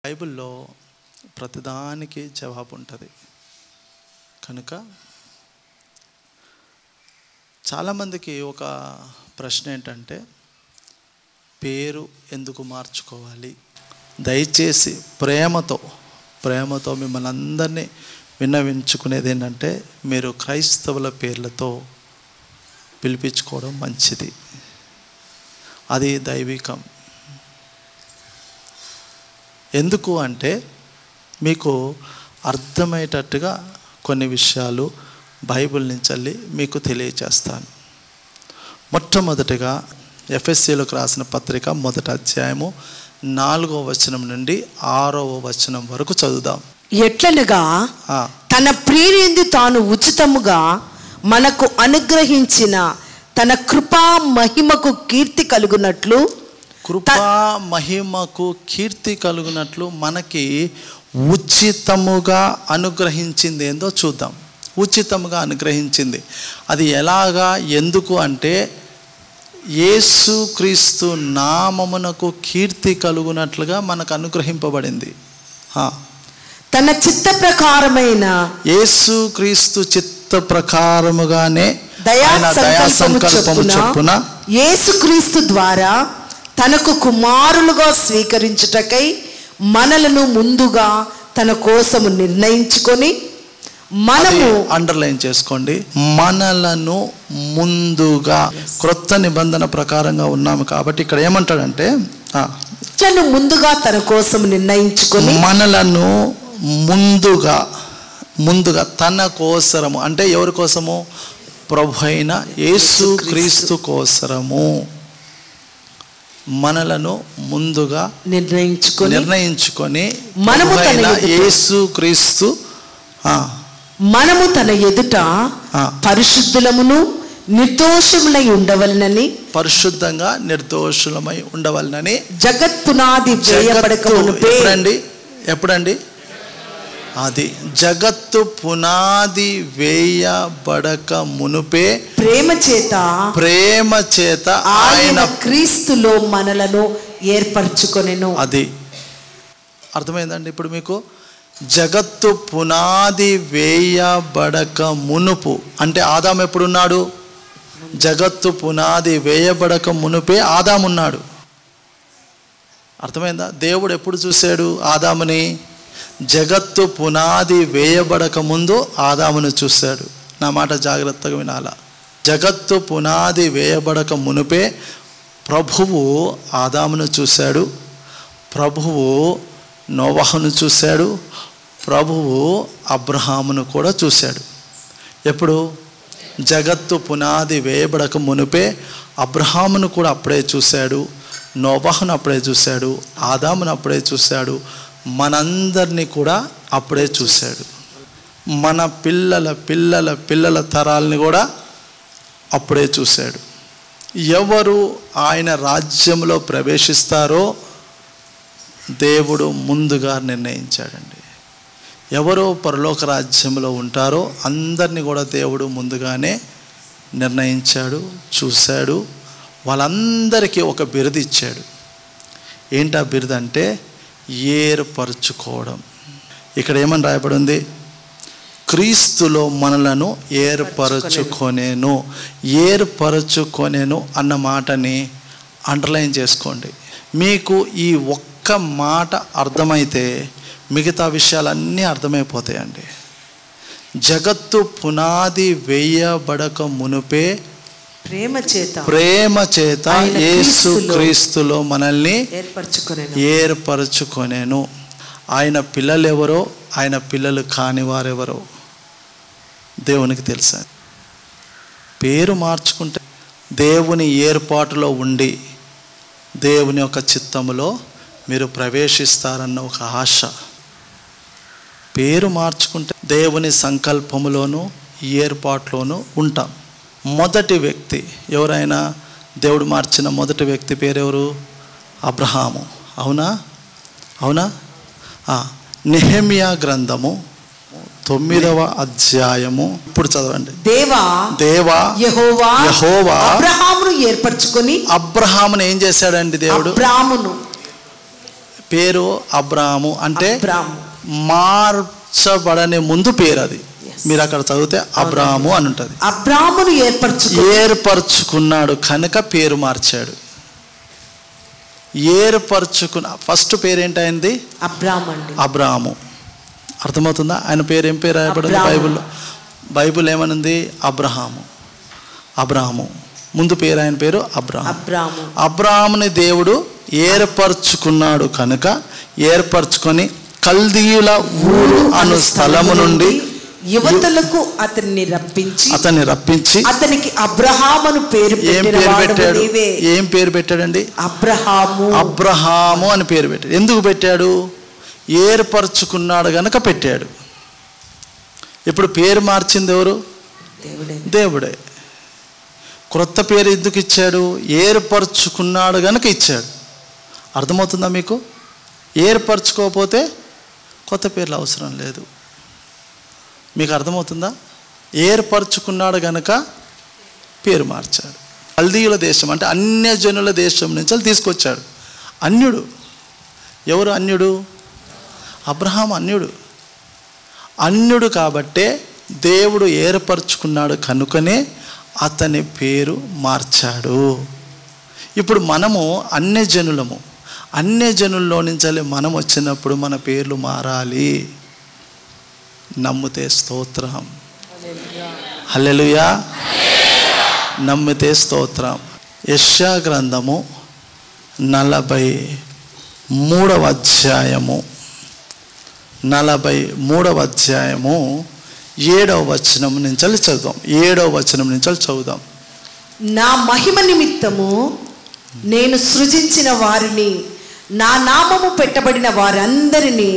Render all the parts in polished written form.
బైబిల్లో ప్రతిదానికి జవాబు ఉంటుంది. కనుక చాలామందికి ఒక ప్రశ్న ఏంటంటే, పేరు ఎందుకు మార్చుకోవాలి? దయచేసి ప్రేమతో మిమ్మల్ని అందరినీ విన్నవించుకునేది ఏంటంటే, మీరు క్రైస్తవుల పేర్లతో పిలిపించుకోవడం మంచిది. అది దైవికం. ఎందుకు అంటే, మీకు అర్థమయ్యేటట్టుగా కొన్ని విషయాలు బైబిల్ నుంచి వెళ్ళి మీకు తెలియచేస్తాను. మొట్టమొదటిగా ఎఫెసీయులకు రాసిన పత్రిక 1వ అధ్యాయము 4వ వచనం నుండి 6వ వచనం వరకు చదువుదాం. ఎట్లనగా తన ప్రియయందు తాను ఉచితముగా మనకు అనుగ్రహించిన తన కృపా మహిమకు కీర్తి కలుగునట్లు, మనకి ఉచితముగా అనుగ్రహించింది ఏందో చూద్దాం. ఉచితముగా అనుగ్రహించింది అది ఎలాగా, ఎందుకు అంటే, యేసుక్రీస్తు నామమునకు కీర్తి కలుగునట్లుగా మనకు అనుగ్రహింపబడింది. తన చిత్త ప్రకారమైన యేసుక్రీస్తు చిత్త ప్రకారముగానే దయా సంకల్పము చొప్పున యేసుక్రీస్తు ద్వారా తనకు కుమారులుగా స్వీకరించుటకై మనలను ముందుగా తన కోసము నిర్ణయించుకొని, మనము అండర్లైన్ చేసుకోండి, మనలను ముందుగా. క్రొత్త నిబంధన ప్రకారంగా ఉన్నాము కాబట్టి ఇక్కడ ఏమంటాడంటే, ముందుగా తన కోసం నిర్ణయించుకొని, మనలను ముందుగా తన కోసరము అంటే ఎవరి కోసము? ప్రభు అయిన యేసుక్రీస్తు కోసరము మనలను ముందుగా నిర్ణయించుకొని మనము యేసుక్రీస్తు మనము తన ఎదుట పరిశుద్ధులమును నిర్దోషములై ఉండవలనని, పరిశుద్ధంగా నిర్దోషులమై ఉండవలనని జగత్ పునాది వేయబడక మునుపే. ఎప్పుడండి అది? జగత్తు పునాది వేయబడక మునుపే ప్రేమ చేత ఆయన క్రీస్తులో మనలను ఏర్పరచుకొనెను. అది అర్థమైందండి ఇప్పుడు మీకు? జగత్తు పునాది వేయబడక మునుపు అంటే ఆదాము ఎప్పుడున్నాడు? జగత్తు పునాది వేయబడక మునుపే ఆదామున్నాడు. అర్థమైందా? దేవుడు ఎప్పుడు చూశాడు ఆదాముని? జగత్తు పునాది వేయబడక ముందు ఆదామును చూశాడు. నా మాట జాగ్రత్తగా వినాలా. జగత్తు పునాది వేయబడక మునుపే ప్రభువు ఆదామును చూశాడు, ప్రభువు నోవహును చూశాడు, ప్రభువు అబ్రహామును కూడా చూశాడు. ఎప్పుడు? జగత్తు పునాది వేయబడక మునుపే అబ్రహామును కూడా అప్పుడే చూశాడు, నోవహును అప్పుడే చూశాడు, ఆదామును అప్పుడే చూశాడు, మనందరినీ కూడా అప్పుడే చూశాడు. మన పిల్లల పిల్లల పిల్లల తరాలని కూడా అప్పుడే చూశాడు. ఎవరు ఆయన రాజ్యంలో ప్రవేశిస్తారో దేవుడు ముందుగా నిర్ణయించాడండి. ఎవరో పరలోక రాజ్యంలో ఉంటారో అందరినీ కూడా దేవుడు ముందుగానే నిర్ణయించాడు, చూశాడు. వాళ్ళందరికీ ఒక బిరుదు ఇచ్చాడు. ఏంటా బిరుదు అంటే ఏర్పరచుకోవడం. ఇక్కడ ఏమని రాయబడి ఉంది? క్రీస్తులో మనలను ఏర్పరచుకొనేను అన్న మాటని అండర్లైన్ చేసుకోండి. మీకు ఈ ఒక్క మాట అర్థమైతే మిగతా విషయాలన్నీ అర్థమైపోతాయండి. జగత్తు పునాది వేయబడక మునుపే ప్రేమ చేత యేసుక్రీస్తులో మనల్ని ఏర్పరచుకొనేను. ఆయన పిల్లలు ఎవరో, ఆయన పిల్లలు కాని వారెవరో దేవునికి తెలుసా? పేరు మార్చుకుంటే దేవుని ఏర్పాటులో ఉండి దేవుని యొక్క చిత్తములో మీరు ప్రవేశిస్తారన్న ఒక ఆశ. పేరు మార్చుకుంటే దేవుని సంకల్పములోను ఏర్పాటులోనూ ఉంటాం. మొదటి వ్యక్తి ఎవరైనా దేవుడు మార్చిన మొదటి వ్యక్తి పేరెవరు? అబ్రహాము. అవునా? నెహెమియా గ్రంథము 9వ అధ్యాయము ఇప్పుడు చదవండి. దేవా యెహోవా అబ్రహామును ఏర్పరచుకొని. అబ్రహామును ఏం చేశాడండి దేవుడు? పేరు అబ్రాము అంటే అబ్రాము. మార్చబడని ముందు పేరు అది. మీరు అక్కడ చదివితే అబ్రాము అని ఉంటుంది. అబ్రామును ఏర్పరచుకున్నాడు కనుక పేరు మార్చాడు. ఫస్ట్ పేరు ఏంటైంది? అబ్రాము అండి. అబ్రాము. అర్థమవుతుందా? ఆయన పేరు ఏం పేరు రాయబడింది బైబిల్లో? బైబిల్ ఏమనుంది? అబ్రాము. ముందు పేరు ఆయన పేరు అబ్రాము. అబ్రాముని దేవుడు ఏర్పరచుకున్నాడు కనుక ఏర్పరచుకొని కల్దీయుల ఊరు అను స్థలము నుండి యువతులకు అతన్ని రప్పించి అతనికి అబ్రహామును పేరు పెట్టాడు. ఏం పేరు పెట్టాడండి? అబ్రహాము అని పేరు పెట్టాడు. ఎందుకు పెట్టాడు? ఏర్పరచుకున్నాడు గనక పెట్టాడు. ఇప్పుడు పేరు మార్చింది ఎవరు? దేవుడే. క్రొత్త పేరు ఎందుకు ఇచ్చాడు? ఏర్పరచుకున్నాడు గనక ఇచ్చాడు. అర్థమవుతుందా మీకు? ఏర్పరచుకోకపోతే కొత్త పేర్లు అవసరం లేదు. మీకు అర్థమవుతుందా? ఏర్పరచుకున్నాడు గనక పేరు మార్చాడు. కల్దీయుల దేశం అంటే అన్యజనుల దేశం నుంచి తీసుకొచ్చాడు. అన్యుడు. ఎవరు అన్యుడు? అబ్రహాం అన్యుడు కాబట్టే దేవుడు ఏర్పరచుకున్నాడు కనుకనే అతని పేరు మార్చాడు. ఇప్పుడు మనము అన్యజనుల్లో నుంచి మనం వచ్చినప్పుడు మన పేర్లు మారాలి. నమ్మితే స్తోత్రం. హల్లెలూయా. నమ్మితే స్తోత్రం. యెషయా గ్రంథము 43వ అధ్యాయము 7వ వచనం నుంచి చదువుదాం. 7వ వచనం నుంచి చదువుదాం. నా మహిమ నిమిత్తము నేను సృజించిన వారిని, నా నామము పెట్టబడిన వారందరినీ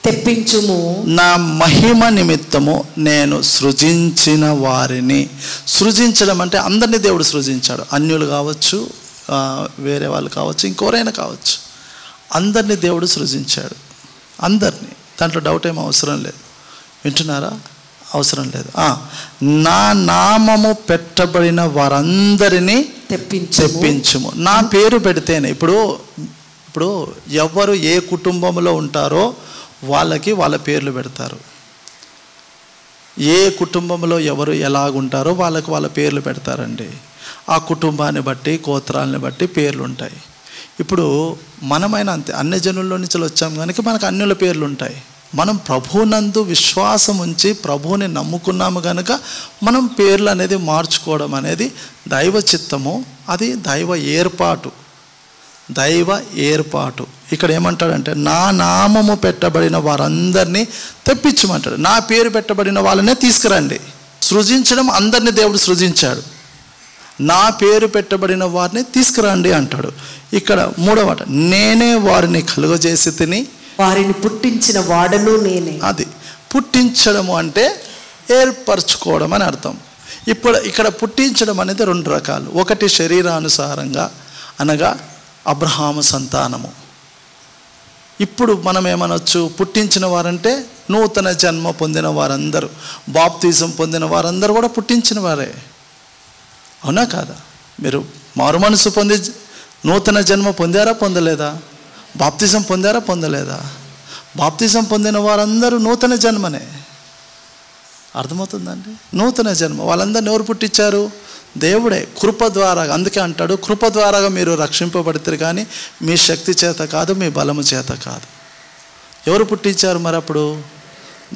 తెప్పించుము. నా మహిమ నిమిత్తము నేను సృజించిన వారిని. సృజించడం అంటే అందరినీ దేవుడు సృజించాడు. అన్యులు కావచ్చు, వేరే వాళ్ళు కావచ్చు, ఇంకోరైనా కావచ్చు. అందరినీ దేవుడు సృజించాడు. అందరినీ. దాంట్లో డౌట్ ఏమో అవసరం లేదు. వింటున్నారా? అవసరం లేదు. నా నామము పెట్టబడిన వారందరినీ తెప్పించుము. నా పేరు పెడితేనే. ఇప్పుడు ఎవరు ఏ కుటుంబంలో ఉంటారో వాళ్ళకి వాళ్ళ పేర్లు పెడతారు. ఏ కుటుంబంలో ఎవరు ఎలాగుంటారో వాళ్ళకి వాళ్ళ పేర్లు పెడతారండి. ఆ కుటుంబాన్ని బట్టి, గోత్రాలని బట్టి పేర్లు ఉంటాయి. ఇప్పుడు మనమైనా అంతే. అన్యజనుల్లో నుంచి వచ్చాం కనుక మనకు అన్యుల పేర్లు ఉంటాయి. మనం ప్రభువునందు విశ్వాసం ఉంచి ప్రభువుని నమ్ముకున్నాము కనుక మనం పేర్లు అనేది మార్చుకోవడం అనేది దైవ చిత్తము. అది దైవ ఏర్పాటు. ఇక్కడ ఏమంటాడంటే నా నామము పెట్టబడిన వారందరినీ తెప్పించమంటాడు. నా పేరు పెట్టబడిన వాళ్ళనే తీసుకురండి. సృజించడం అందరినీ దేవుడు సృజించాడు. నా పేరు పెట్టబడిన వారిని తీసుకురండి అంటాడు. ఇక్కడ 3వ మాట, నేనే వారిని కలుగజేసి తిని వారిని పుట్టించిన వాడను నేనే. అది పుట్టించడము అంటే ఏర్పరచుకోవడం అని అర్థం. ఇక్కడ పుట్టించడం అనేది 2 రకాలు. ఒకటి శరీరానుసారంగా, అనగా అబ్రహాము సంతానము. ఇప్పుడు మనం ఏమనొచ్చు? పుట్టించిన వారంటే నూతన జన్మ పొందిన వారందరూ, బాప్తిజం పొందిన వారందరూ కూడా పుట్టించిన వారే. అవునా కాదా? మీరు మారు మనసు పొంది నూతన జన్మ పొందారా పొందలేదా? బాప్తిజం పొందారా పొందలేదా? బాప్తిజం పొందిన వారందరూ నూతన జన్మనే. అర్థమవుతుందండి? నూతన జన్మ. వాళ్ళందరిని ఎవరు పుట్టించారు? దేవుడే. కృప ద్వారా. అందుకే అంటాడు, కృప ద్వారాగా మీరు రక్షింపబడతారు కానీ మీ శక్తి చేత కాదు, మీ బలము చేత కాదు. ఎవరు పుట్టించారు మరి అప్పుడు?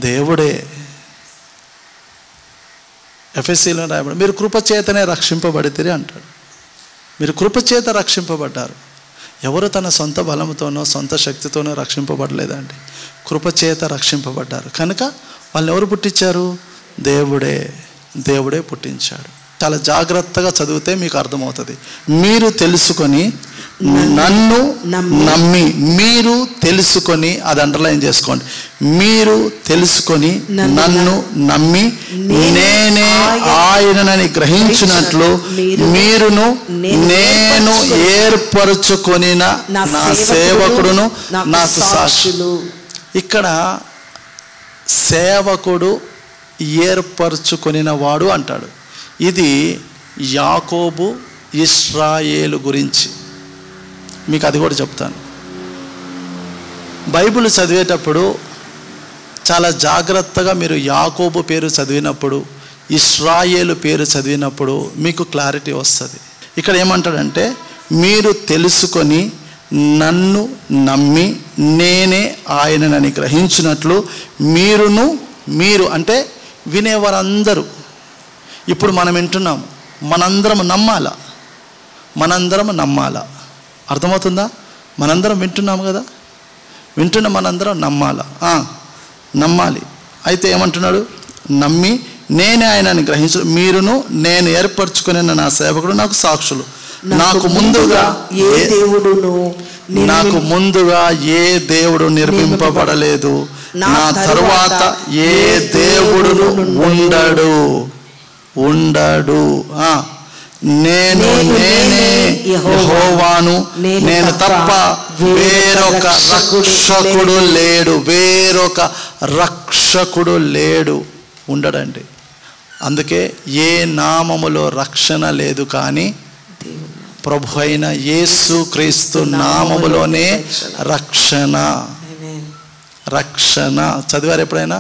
దేవుడే. ఎఫెసీలో రాయబడి మీరు కృప చేతనే రక్షింపబడితే అంటాడు. మీరు కృప చేత రక్షింపబడ్డారు. ఎవరు తన సొంత బలంతోనో సొంత శక్తితోనో రక్షింపబడలేదండి. కృప చేత రక్షింపబడ్డారు కనుక వాళ్ళని ఎవరు పుట్టించారు? దేవుడే పుట్టించాడు. చాలా జాగ్రత్తగా చదివితే మీకు అర్థమవుతుంది. మీరు తెలుసుకొని నన్ను నమ్మి, మీరు తెలుసుకొని, అది అండర్లైన్ చేసుకోండి. మీరు తెలుసుకొని నన్ను నమ్మి నేనే ఆయనని గ్రహించినట్లు మీరును నేను ఏర్పరచుకొనిన నా సేవకుడును నాకు సాక్షులు. ఇక్కడ సేవకుడు ఏర్పరచుకొనిన వాడు అంటాడు. ఇది యాకోబు ఇశ్రాయేలు గురించి. మీకు అది కూడా చెప్తాను. బైబిల్ చదివేటప్పుడు చాలా జాగ్రత్తగా మీరు యాకోబు పేరు చదివినప్పుడు, ఇశ్రాయేలు పేరు చదివినప్పుడు మీకు క్లారిటీ వస్తుంది. ఇక్కడ ఏమంటాడంటే, మీరు తెలుసుకొని నన్ను నమ్మి నేనే ఆయనని గ్రహించినట్లు మీరు అంటే వినేవారందరూ. ఇప్పుడు మనం వింటున్నాం, మనందరం నమ్మాలా. అర్థమవుతుందా? మనందరం వింటున్నాము కదా, వింటున్న మనందరం నమ్మాలి. అయితే ఏమంటున్నాడు? నమ్మి నేనే ఆయనని గ్రహించు, నేను ఏర్పరచుకునే నా సేవకుడు నాకు సాక్షులు. నాకు ముందుగా ఏ దేవుడు నిర్మింపబడలేదు, నా తరువాత ఏ దేవుడును ఉండడు. నేనే యెహోవాను, నేను తప్ప వేరొక రక్షకుడు లేడు. ఉండడండి. అందుకే ఏ నామములో రక్షణ లేదు, కానీ ప్రభు అయిన యేసు క్రీస్తు నామములోనే రక్షణ. చదివారు ఎప్పుడైనా?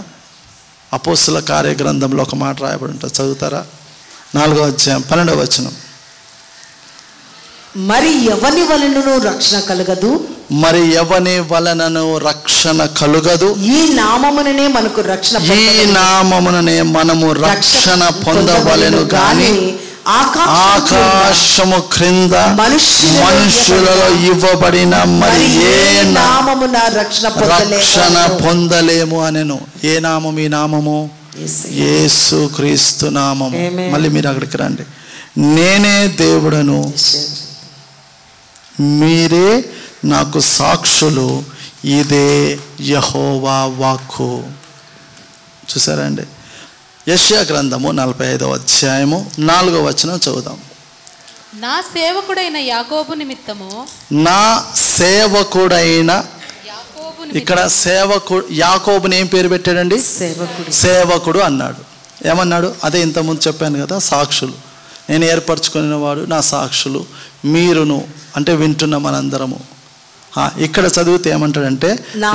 అపోస్తుల కార్యగ్రంథంలో ఒక మాట రాయబడి ఉంటుంది, చదువుతారా? 4వ అధ్యాయం 12వ వచనం. మరి ఎవని వలనను రక్షణ కలుగదు, ఈ నామముననే మనము రక్షణ పొందవలెను గాని ఆకాశము క్రింద మనుషులలో ఇవ్వబడిన మరి ఏ నామమున రక్షణ పొందలేము అనెను. ఏ నామం? ఈ నామము యేసు క్రీస్తు నామము. మళ్ళీ మీరు అక్కడికి రండి. నేనే దేవుడను, మీరే నాకు సాక్షులు, ఇదే యెహోవా వాక్కు. చూసారండి? యెషయా గ్రంథము 45వ అధ్యాయము 4వ వచనం చదువుదాం. నా సేవకుడైన ఇక్కడ యాకోబుని ఏం పేరు పెట్టాడండి? సేవకుడు అన్నాడు. ఏమన్నాడు? అదే ఇంతకుముందు చెప్పాను కదా, సాక్షులు. నేను ఏర్పరచుకున్న వాడు నా సాక్షులు, మీరును అంటే వింటున్న మనందరము. ఇక్కడ చదివితే ఏమంటాడంటే,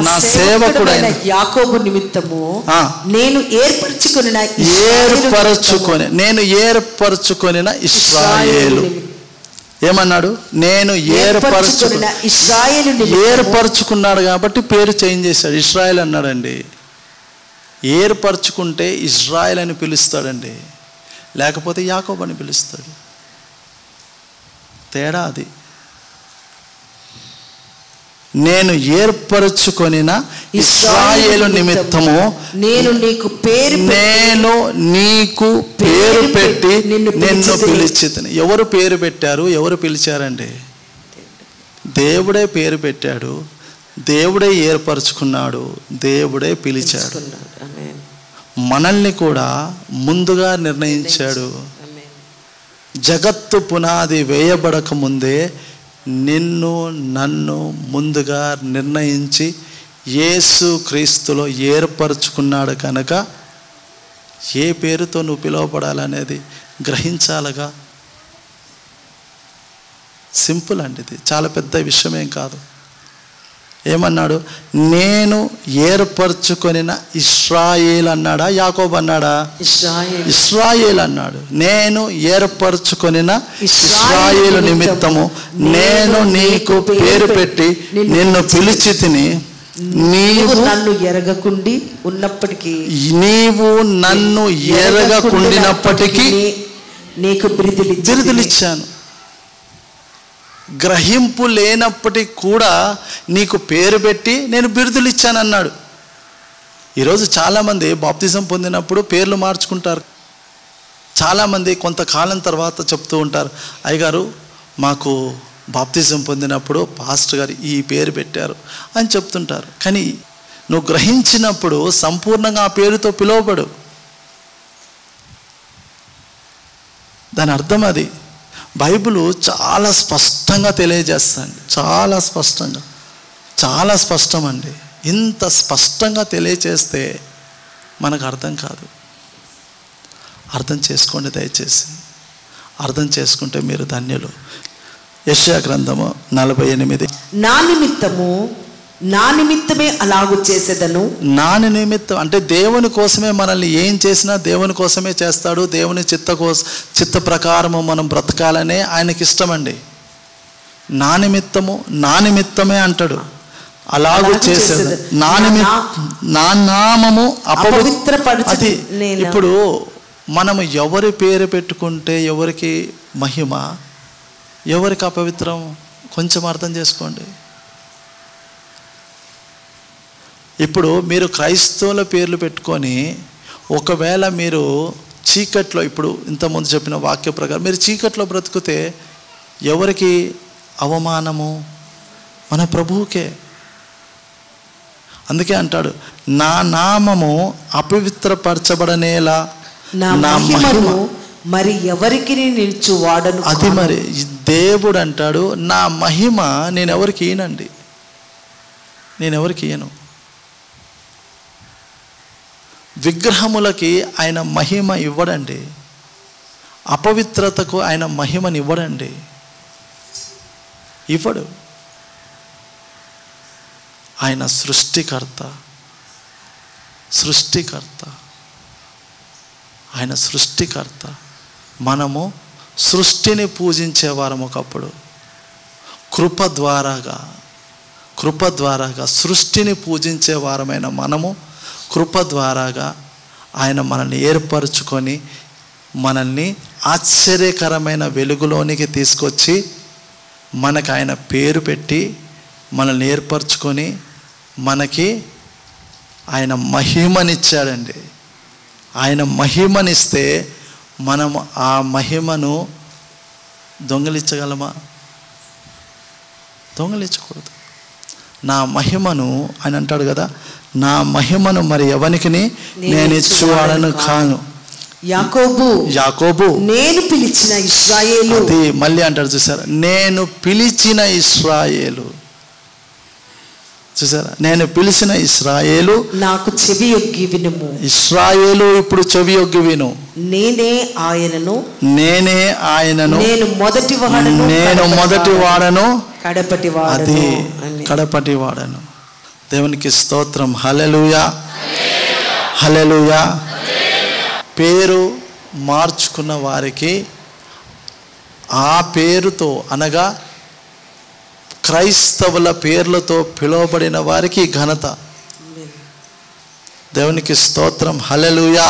నా సేవకుడైన యాకోబు నిమిత్తము నేను ఏర్పరచుకొనిన ఇశ్రాయేలు. ఏమన్నాడు? నేను ఏర్పరచుకున్నాడు కాబట్టి పేరు చేంజ్ చేశాడు, ఇశ్రాయేల్ అన్నాడండి. ఏర్పరచుకుంటే ఇజ్రాయెల్ అని పిలుస్తాడండి, లేకపోతే యాకోబు అని పిలుస్తాడు. తేడా అది. నేను ఏర్పరచుకొనిన ఇశ్రాయేలు నిమిత్తము నేను నీకు పేరు పెట్టి నిన్ను పిలిచితిని. ఎవరు పేరు పెట్టారు? ఎవరు పిలిచారండి? దేవుడే పేరు పెట్టాడు, దేవుడే ఏర్పరచుకున్నాడు, దేవుడే పిలిచాడు. మనల్ని కూడా ముందుగా నిర్ణయించాడు. జగత్తు పునాది వేయబడక ముందే నిన్ను నన్ను ముందుగా నిర్ణయించి యేసు క్రీస్తులో ఏర్పరచుకున్నాడు కనుక ఏ పేరుతో నువ్వు పిలువబడాలనేది గ్రహించాలగా. సింపుల్ అండి, ఇది చాలా పెద్ద విషయమేం కాదు. ఏమన్నాడు? నేను ఏర్పరచుకొనిన ఇశ్రాయేల్ అన్నాడా, యాకోబు అన్నాడా? ఇశ్రాయేల్ అన్నాడు. నేను ఏర్పరచుకొనిన ఇశ్రాయేలు నిమిత్తము నేను నీకు పేరు పెట్టి నిన్ను పిలిచితిని. నీవు నన్ను ఎరగకుండినప్పటికీ నీకు బిరుదులిచ్చాను. గ్రహింపు లేనప్పటికీ కూడా నీకు పేరు పెట్టి నేను బిరుదులు ఇచ్చానన్నాడు. ఈరోజు చాలామంది బాప్తిజం పొందినప్పుడు పేర్లు మార్చుకుంటారు. చాలామంది కొంతకాలం తర్వాత చెప్తూ ఉంటారు, అయ్యగారు మాకు బాప్తిజం పొందినప్పుడు పాస్టర్ గారు ఈ పేరు పెట్టారు అని చెప్తుంటారు. కానీ నువ్వు గ్రహించినప్పుడు సంపూర్ణంగా ఆ పేరుతో పిలువబడు. దాని అర్థం అది. బైబిల్ చాలా స్పష్టంగా తెలియజేస్తుంది, చాలా స్పష్టం అండి. ఇంత స్పష్టంగా తెలియజేస్తే మనకు అర్థం కాదు. అర్థం చేసుకోండి దయచేసి. అర్థం చేసుకుంటే మీరు ధన్యులు. యెషయా గ్రంథము 48. నా నిమిత్తము నా నిమిత్తమే అలాగు చేసేదను. నా నిమిత్తం అంటే దేవుని కోసమే, మనల్ని ఏం చేసినా దేవుని కోసమే చేస్తాడు. దేవుని చిత్త ప్రకారము మనం బ్రతకాలనే ఆయనకి ఇష్టమండి. నా నిమిత్తమే అంటాడు, అలాగూ చేసేది. నా నామము అపవిత్రపరచు. ఇప్పుడు మనము ఎవరి పేరు పెట్టుకుంటే ఎవరికి మహిమ, ఎవరికి అపవిత్రం, కొంచెం అర్థం చేసుకోండి. ఇప్పుడు మీరు క్రైస్తవుల పేర్లు పెట్టుకొని ఒకవేళ మీరు చీకట్లో, ఇప్పుడు ఇంతకుముందు చెప్పిన వాక్య ప్రకారం మీరు చీకట్లో బ్రతుకుతే ఎవరికి అవమానము? మన ప్రభువుకే. అందుకే అంటాడు, నా నామము అపవిత్రపరచబడనేలా నా మహిమను మరి ఎవరికి నిలిచువాడను. అది మరి దేవుడు అంటాడు, నా మహిమ నేనెవరికి ఇయ్యనండి, నేనెవరికి ఇయ్యను. విగ్రహములకి ఆయన మహిమ ఇవ్వడండి, అపవిత్రతకు ఆయన మహిమని ఇవ్వడండి, ఇవ్వడు. ఆయన సృష్టికర్త, ఆయన సృష్టికర్త. మనము సృష్టిని పూజించేవారం ఒకప్పుడు. కృప ద్వారాగా సృష్టిని పూజించేవారమైన మనము కృప ద్వారాగా ఆయన మనల్ని ఏర్పరచుకొని మనల్ని ఆశ్చర్యకరమైన వెలుగులోనికి తీసుకొచ్చి మనకు ఆయన పేరు పెట్టి మనల్ని ఏర్పరచుకొని మనకి ఆయన మహిమనిచ్చాడండి. ఆయన మహిమనిస్తే మనం ఆ మహిమను దొంగిలించగలమా? దొంగిలించకూడదు. నా మహిమను ఆయన అంటాడు కదా, నా మహిమను మరి ఎవరికి నేను ఇచ్చేవాడను కాను. యాకోబు నేను పిలిచిన ఇశ్రాయేలు. అది మళ్ళీ అంటాడు చూసారా, నేను పిలిచిన ఇశ్రాయేలు. చూసారా, నేను పిలిచిన ఇశ్రాయేలు నాకు చెవి యొగ్గి వినుము. ఇశ్రాయేలు ఇప్పుడు చెవి యొగ్గి విను. నేనే ఆయనను నేను మొదటి వాడను కడపటి వాడను. దేవునికి స్తోత్రం. హల్లెలూయా, హల్లెలూయా. పేరు మార్చుకున్న వారికి ఆ పేరుతో అనగా క్రైస్తవుల పేర్లతో పిలువబడిన వారికి ఘనత. దేవునికి స్తోత్రం. హల్లెలూయా,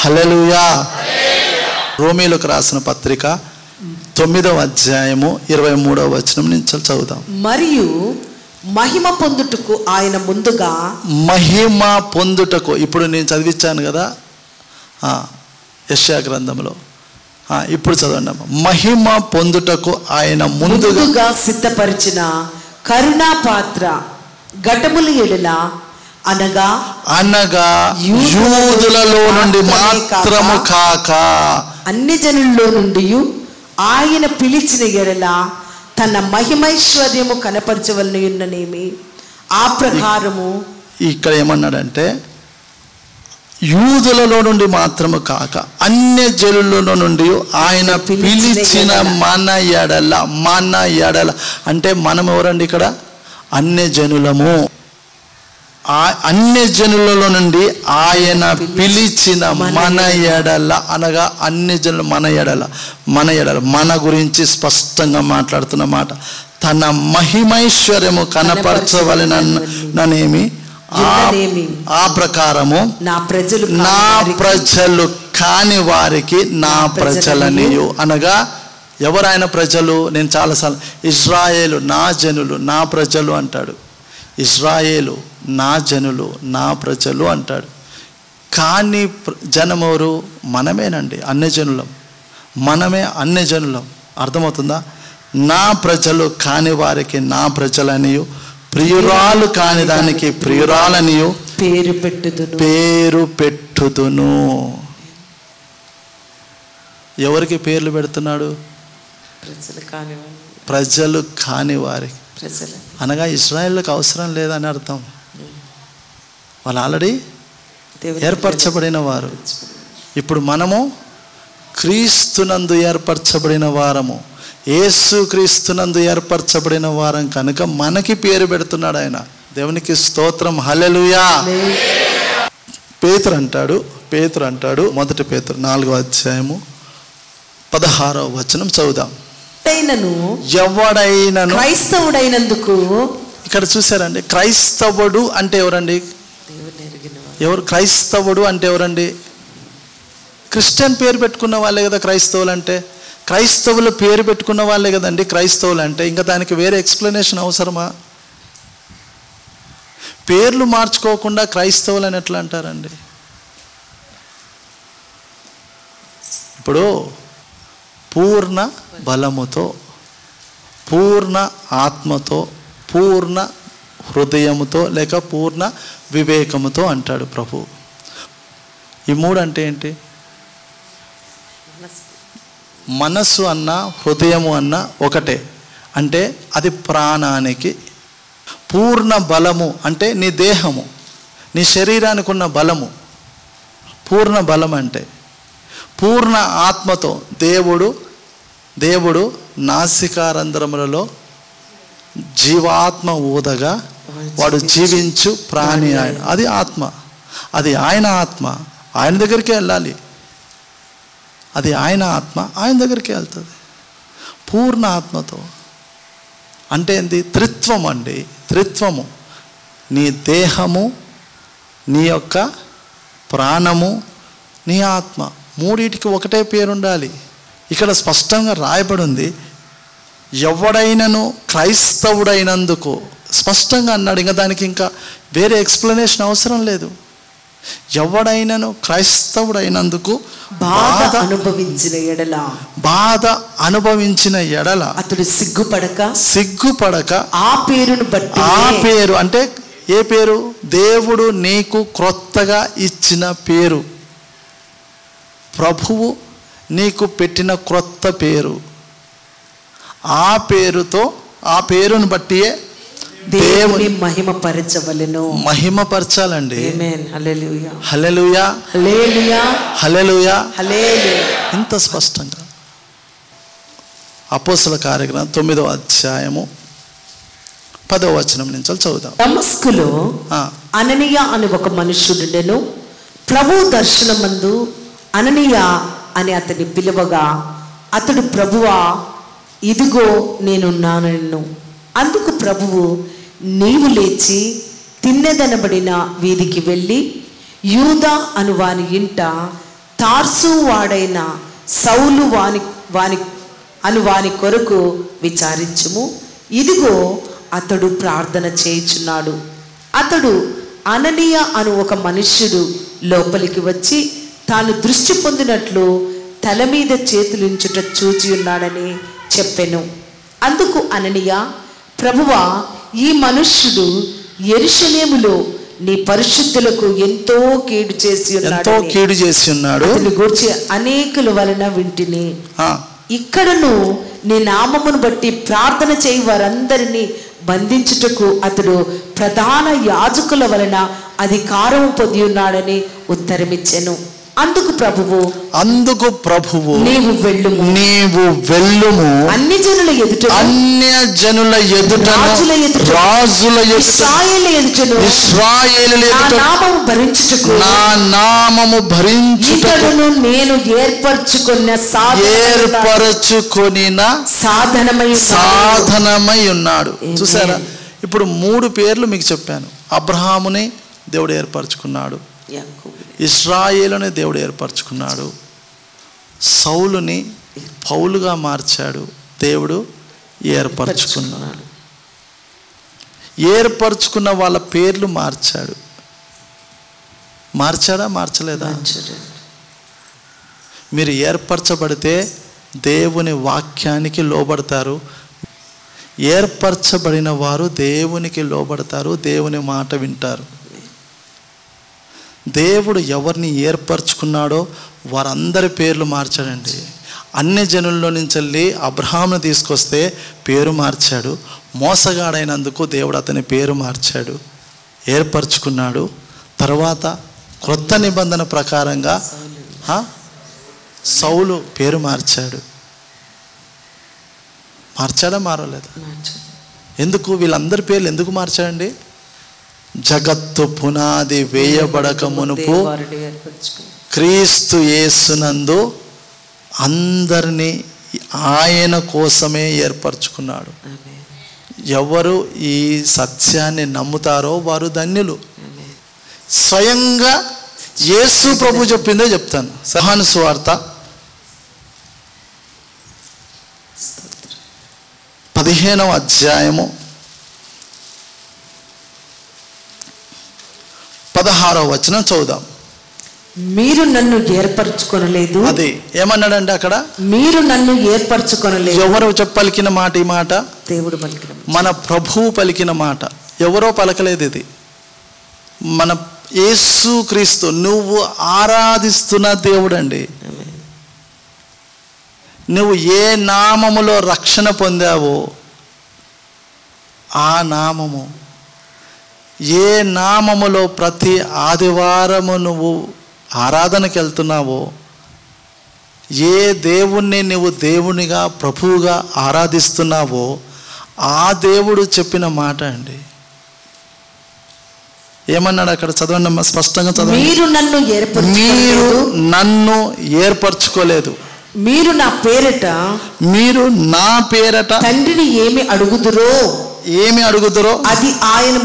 హల్లెలూయా. రోమీయులకు రాసిన పత్రిక 9వ అధ్యాయము 23వ వచనం నుంచి చదువుదాం. మరియు మహిమ పొందుటకు ఆయన ముందుగా, మహిమ పొందుటకు ఇప్పుడు నేను చదివించాను కదా యెషయా గ్రంథంలో, ఇప్పుడు చదవండి. మహిమ పొందుటకు ఆయన ముందుగా సిద్ధపరిచిన కరుణా పాత్ర ఘటముల ఎడల అనగా యూదులలో నుండి మాత్రము కాక అన్ని జనుల్లో నుండి ఆయన పిలిచిన ఎడల తన మహిమైశ్వర్యము కనపరచవలననేమి ఆ ప్రకారము. ఇక్కడ ఏమన్నాడంటే యూదులలో నుండి మాత్రము కాక అన్య జనులలో నుండి ఆయన పిలిచిన మన ఎడల అంటే మనం ఎవరండి ఇక్కడ? అన్య జనులము. అన్య జనులలో నుండి ఆయన పిలిచిన మన ఎడల అనగా అన్య జనులు మన ఎడల మన గురించి స్పష్టంగా మాట్లాడుతున్న మాట. తన మహిమైశ్వర్యము కనపరచవలెననేమి ఆ ప్రకారము నా ప్రజలు కాని వారికి నా ప్రజలనియు. అనగా ఎవరైనా ప్రజలు? నేను చాలాసార్లు ఇశ్రాయేలు నా జనులు నా ప్రజలు అంటాడు. ఇశ్రాయేలు నా జనులు నా ప్రజలు అంటాడు. కానీ జనమెవరు? మనమేనండి, అన్యజనులం. మనమే అన్యజనులం. అర్థమవుతుందా? నా ప్రజలు కాని వారికి నా ప్రజలనియు, ప్రియురాలు కాని దానికి ప్రియురాలనియు పేరు పెట్టుదును. ఎవరికి పేర్లు పెడుతున్నాడు? ప్రజలు కాని వారికి. అనగా ఇశ్రాయేలుకు అవసరం లేదని అర్థం. వాళ్ళు ఆల్రెడీ ఏర్పరచబడిన వారు. ఇప్పుడు మనము క్రీస్తునందు ఏర్పరచబడిన వారము. యేసుక్రీస్తునందు ఏర్పరచబడిన వారం కనుక మనకి పేరు పెడుతున్నాడు ఆయన. దేవునికి స్తోత్రం, హల్లెలూయా. పేతురు అంటాడు 1 పేతురు 4వ అధ్యాయము 16వ వచనం చదువుదాం. ఎవడైనను క్రైస్తవుడైనందుకు. ఇక్కడ చూసారండి, క్రైస్తవుడు అంటే ఎవరండి? క్రైస్తవుడు అంటే ఎవరండి? క్రిస్టియన్ పేరు పెట్టుకున్న వాళ్ళే కదా క్రైస్తవులు అంటే. క్రైస్తవులు పేరు పెట్టుకున్న వాళ్ళే కదండి క్రైస్తవులు అంటే. ఇంకా దానికి వేరే ఎక్స్ప్లెనేషన్ అవసరమా? పేర్లు మార్చుకోకుండా క్రైస్తవులు అని ఎట్లా అంటారండి? ఇప్పుడు పూర్ణ బలముతో, పూర్ణ ఆత్మతో, పూర్ణ హృదయముతో లేక పూర్ణ వివేకముతో అంటాడు ప్రభు. ఈ 3 అంటే ఏంటి? మనస్సు అన్న హృదయము అన్న ఒకటే. అంటే అది ప్రాణానికి. పూర్ణ బలము అంటే నీ దేహము, నీ శరీరానికి ఉన్న బలము పూర్ణ బలం. అంటే పూర్ణ ఆత్మతో దేవుడు నాసికారంధ్రములలో జీవాత్మ ఊదగా వాడు జీవించు ప్రాణి ఆయన. అది ఆత్మ, అది ఆయన ఆత్మ. ఆయన దగ్గరికి వెళ్ళాలి. అది ఆయన ఆత్మ, ఆయన దగ్గరికి వెళ్తుంది పూర్ణ ఆత్మతో. అంటే ఏంది? త్రిత్వం అండి. త్రిత్వము. నీ దేహము, నీ యొక్క ప్రాణము, నీ ఆత్మ, 3టికి ఒకటే పేరు ఉండాలి. ఇక్కడ స్పష్టంగా రాయబడి ఉంది, ఎవడైనను క్రైస్తవుడైనందుకు. స్పష్టంగా అన్నాడు. ఇంకా దానికి ఇంకా వేరే ఎక్స్ప్లెనేషన్ అవసరం లేదు. ఎవడైనను క్రైస్తవుడైనందుకు బాధ అనుభవించిన ఎడల అతడు సిగ్గుపడక ఆ పేరును బట్టి. ఆ పేరు అంటే ఏ పేరు? దేవుడు నీకు క్రొత్తగా ఇచ్చిన పేరు, ప్రభువు నీకు పెట్టిన క్రొత్త పేరు. ఆ పేరుతో, ఆ పేరును బట్టియే దేవుని మహిమపరచవలెను. మహిమపరచాలండి. ఆమేన్. హల్లెలూయా, హల్లెలూయా, హల్లెలూయా, హల్లెలూయా, హల్లెలూయా. ఇంత స్పష్టంగా అపోస్తల కార్యగ్రంథం 9వ అధ్యాయము 10వ వచనం నుంచి చదువుదాం. దమస్కులో అననీయ అని ఒక మనుష్యుడుండెను. ప్రభు దర్శనమందు అననీయ అని అతన్ని పిలువగా అతడు, ప్రభువా ఇదిగో నేనున్నానెను. అందుకు ప్రభువు, నీవు లేచి తిన్నెదనబడిన వీధికి వెళ్ళి యూదా అను వాని ఇంట తార్సు వాడైన సౌలు వాని కొరకు విచారించుము. ఇదిగో అతడు ప్రార్థన చేయుచున్నాడు. అతడు అననీయ అను ఒక మనుష్యుడు లోపలికి వచ్చి తాను దృష్టి పొందినట్లు తల మీద చేతులుంచుట చూచి ఉన్నాడని చెప్పెను. అందుకు అననీయ, ప్రభువా ఈ మనుష్యుడు యెరూషలేములో నీ పరిశుద్ధులకు ఎంతో కీడు చేసి ఉన్నాడు గూర్చి అనేకుల వలన వింటిని. ఇక్కడను నీ నామమును బట్టి ప్రార్థన చేయి వారందరినీ బంధించుటకు అతడు ప్రధాన యాజకుల వలన అధికారం పొంది ఉన్నాడని ఉత్తరమిచ్చెను. అందుకు ప్రభువు, నీవు వెళ్ళుము, అన్ని జనుల ఎదుట రాజుల ఎదుట నా నామము భరించుటకు నేను ఏర్పరచుకున్న సాధనమై ఉన్నాడు. చూసారా? ఇప్పుడు 3 పేర్లు మీకు చెప్పాను. అబ్రహాముని దేవుడు ఏర్పరచుకున్నాడు, ఇశ్రాయేలుని దేవుడు ఏర్పరచుకున్నాడు, సౌలుని పౌలుగా మార్చాడు, దేవుడు ఏర్పరచుకున్నాడు. ఏర్పరచుకున్న వాళ్ళ పేర్లు మార్చాడు. మార్చాడా? మార్చలేదా? మీరు ఏర్పరచబడితే దేవుని వాక్యానికి లోబడతారు. ఏర్పరచబడిన వారు దేవునికి లోబడతారు, దేవుని మాట వింటారు. దేవుడు ఎవరిని ఏర్పరచుకున్నాడో వారందరి పేర్లు మార్చాడండి. అన్ని జనుల్లో నుంచి వెళ్ళి అబ్రహామును తీసుకొస్తే పేరు మార్చాడు. మోసగాడైనందుకు దేవుడు అతని పేరు మార్చాడు, ఏర్పరచుకున్నాడు. తర్వాత క్రొత్త నిబంధన ప్రకారంగా సౌలు పేరు మార్చాడు. మార్చాడా మారలేదు? ఎందుకు? వీళ్ళందరి పేర్లు ఎందుకు మార్చాడండి? జగత్తు పునాది వేయబడక మునుపు క్రీస్తు యేసునందు అందరినీ ఆయన కోసమే ఏర్పరచుకున్నాడు. ఎవరు ఈ సత్యాన్ని నమ్ముతారో వారు ధన్యులు. స్వయంగా యేసు ప్రభు చెప్పిందే చెప్తాను. యోహాను సువార్త 15వ అధ్యాయము 16వ వచనం చదువుదాం. మీరు నన్ను ఏర్పరచుకొనలేదు. అది ఏమన్నాడండి అక్కడ? మీరు నన్ను ఏర్పరచుకొనలేదు. ఎవరు పలికిన మాట? ఈ మాట దేవుడు పలికిన, మన ప్రభువు పలికిన మాట. ఎవరో పలకలేదు. ఇది మన యేసు క్రీస్తు, నువ్వు ఆరాధిస్తున్న దేవుడు అండి. నువ్వు ఏ నామములో రక్షణ పొందావో ఆ నామము, ఏ నామములో ప్రతి ఆదివారము నువ్వు ఆరాధనకి వెళ్తున్నావో, ఏ దేవుణ్ణి నువ్వు దేవునిగా ప్రభువుగా ఆరాధిస్తున్నావో ఆ దేవుడు చెప్పిన మాట అండి. ఏమన్నాడు అక్కడ? చదవండి అమ్మా, స్పష్టంగా చదవండి. మీరు నన్ను ఏర్పరచుకోలేదు. మీరు నా పేరట తండ్రిని ఏమి అడుగుదురో అది ఆయన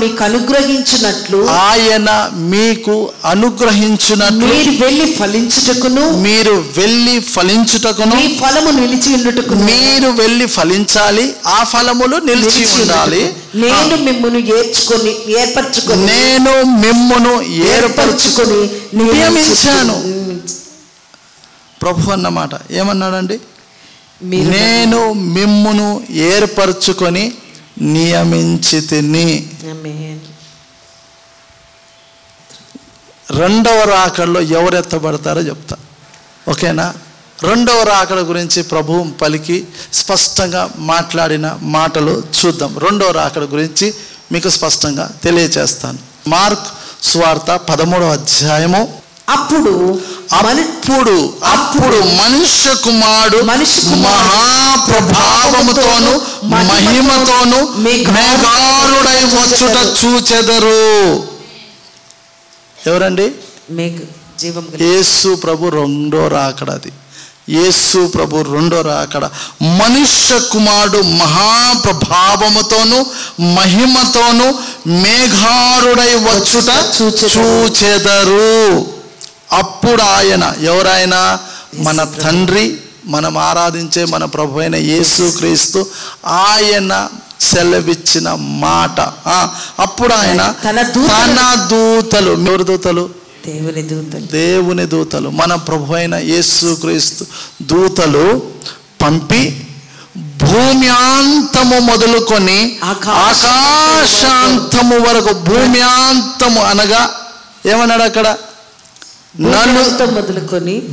మీకు అనుగ్రహించినట్లు మీరు వెళ్ళి ఫలించుటకును మీ ఫలము నిలిచి ఉండుటకు, మీరు వెళ్ళి ఫలించాలి, ఆ ఫలములు నిలిచి ఉండాలి. నేను మిమ్మును ఏర్పరచుకొని నియమించాను. ప్రభు అన్నమాట ఏమన్నాడండి? నేను మిమ్మును ఏర్పరచుకొని నియమించితిని. రెండవ రాకడలో ఎవరు ఎత్తబడతారో చెప్తా, ఓకేనా? రెండవ రాకడ గురించి ప్రభువు పలికి స్పష్టంగా మాట్లాడిన మాటలు చూద్దాం. రెండవ రాకడ గురించి మీకు స్పష్టంగా తెలియచేస్తాను. మార్క్ సువార్త 13వ అధ్యాయము. అప్పుడు మనుష్య కుమారుడు మహాప్రభావముతోను మహిమతోను మేఘారుడై వచ్చుట చూచెదరు. ఎవరండి? యేసు ప్రభు రెండో రాకడ. అది యేసు ప్రభు రెండో రాకడ. మనుష్య కుమారుడు మహాప్రభావముతోను మహిమతోను మేఘారుడై వచ్చుట చూచెదరు. అప్పుడు ఆయన, ఎవరైనా? మన తండ్రి, మనం ఆరాధించే మన ప్రభు అయిన యేసు క్రీస్తు, ఆయన సెలవిచ్చిన మాట. అప్పుడు ఆయన తన దూతలు, ఎవరి దూతలు? దేవుని దూతలు, మన ప్రభు అయిన యేసు క్రీస్తు దూతలు పంపి భూమ్యాంతము మొదలుకొని ఆకాశాంతము వరకు, భూమ్యాంతము అనగా ఏమన్నాడు అక్కడ?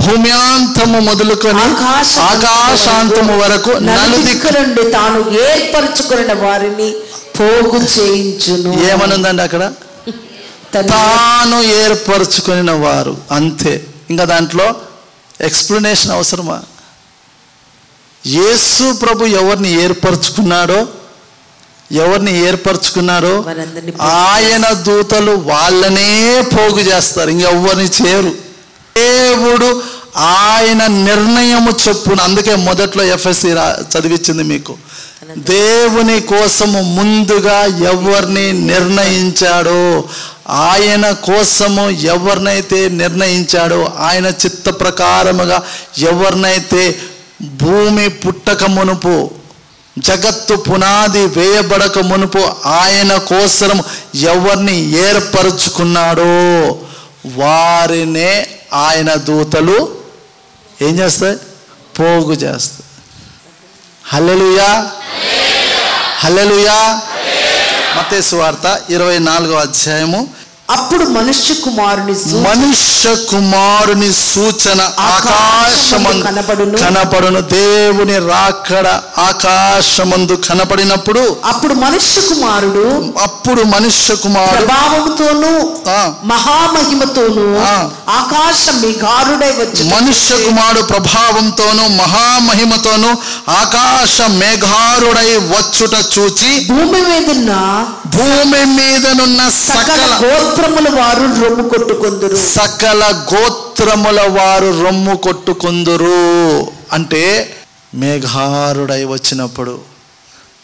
భూమ్యాంతము మొదలుకొని ఆకాశాంతము వరకు నలుదిక్కు నుండి తాను ఏర్పరచుకున్న వారిని పోగు చేయించును. ఏమనుందండి అక్కడ? తాను ఏర్పరచుకున్న వారు, అంతే. ఇంకా దాంట్లో ఎక్స్ప్లెనేషన్ అవసరమా? యేసు ప్రభు ఎవరిని ఏర్పరచుకున్నాడో ఆయన దూతలు వాళ్ళనే పోగు చేస్తారు, ఇంకెవ్వరిని చేయరు. దేవుడు ఆయన నిర్ణయము చొప్పున, అందుకే మొదట్లో ఎఫ్ఎస్సి చదివించింది మీకు. దేవుని కోసము ముందుగా ఎవరిని నిర్ణయించాడో, ఆయన కోసము ఎవరినైతే నిర్ణయించాడో, ఆయన చిత్త ప్రకారముగా ఎవరినైతే భూమి పుట్టక మునుపు, జగత్తు పునాది వేయబడక మునుపు ఆయన కోసం ఎవరిని ఏర్పరచుకున్నాడో వారినే ఆయన దూతలు ఏం చేస్తాయి? పోగు చేస్తాయి. హల్లెలూయా, హల్లెలూయా. మత్తయి సువార్త 24వ అధ్యాయము అప్పుడు మనుష్య కుమారుని సూచన ఆకాశమందు కనపడును. దేవుని రాకడ ఆకాశమందు కనపడినప్పుడు అప్పుడు మనుష్య కుమారుడు ప్రభావముతోను మహామహిమతోను ఆకాశ మేఘారుడై వచ్చి మనుష్య కుమారుడు ప్రభావంతోను మహామహిమతోను ఆకాశ మేఘారుడై వచ్చుట చూచి భూమి మీదనున్న సకల గోత్రముల వారు రొమ్ము కొట్టుకొందురు. సకల గోత్రముల వారు రొమ్ము కొట్టుకొందురు అంటే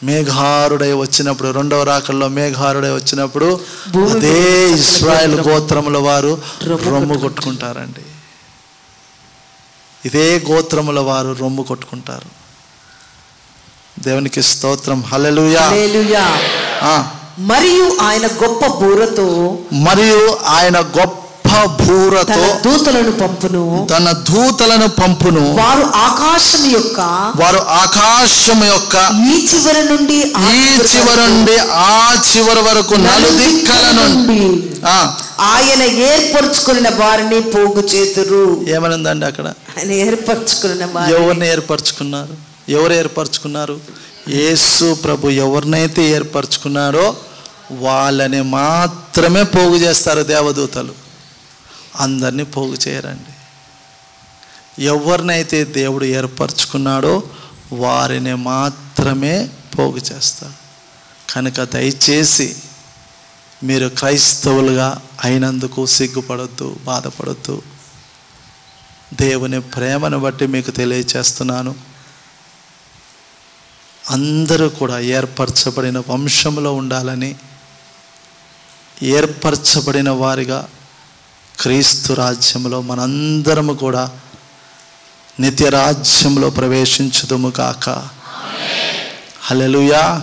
మేఘారుడై వచ్చినప్పుడు రెండవ రాకల్లో మేఘారుడై వచ్చినప్పుడు అదే ఇశ్రాయేలు గోత్రముల వారు రొమ్ము కొట్టుకుంటారండి. ఇదే గోత్రముల వారు రొమ్ము కొట్టుకుంటారు. దేవునికి స్తోత్రం. హల్లెలూయా. మరియు ఆయన గొప్ప బూరతో తన దూతలను పంపును. వారు ఆకాశము యొక్క ఈ చివరి నుండి ఆ చివరి వరకు నలుదిక్కల నుండి ఆయన ఏర్పరచుకున్న వారిని పోగు చేతురు. ఏమనుందండి అక్కడ? ఆయన ఏర్పరచుకున్న వారు. ఎవరిని ఏర్పరచుకున్నారు? ఎవరు ఏర్పరచుకున్నారు? యేసు ప్రభు ఎవరినైతే ఏర్పరచుకున్నారో వాళ్ళని మాత్రమే పోగు చేస్తారు దేవదూతలు. అందరినీ పోగు చేయరండి. ఎవరినైతే దేవుడు ఏర్పరచుకున్నాడో వారిని మాత్రమే పోగు చేస్తాడు. కనుక దయచేసి మీరు క్రైస్తవులుగా అయినందుకు సిగ్గుపడొద్దు, బాధపడొద్దు. దేవుని ప్రేమను బట్టి మీకు తెలియచేస్తున్నాను, అందరూ కూడా ఏర్పరచబడిన వంశంలో ఉండాలని, ఏర్పరచబడిన వారిగా క్రీస్తు రాజ్యంలో మనందరము కూడా నిత్య రాజ్యంలో ప్రవేశించుదుము కాక. హల్లెలూయా.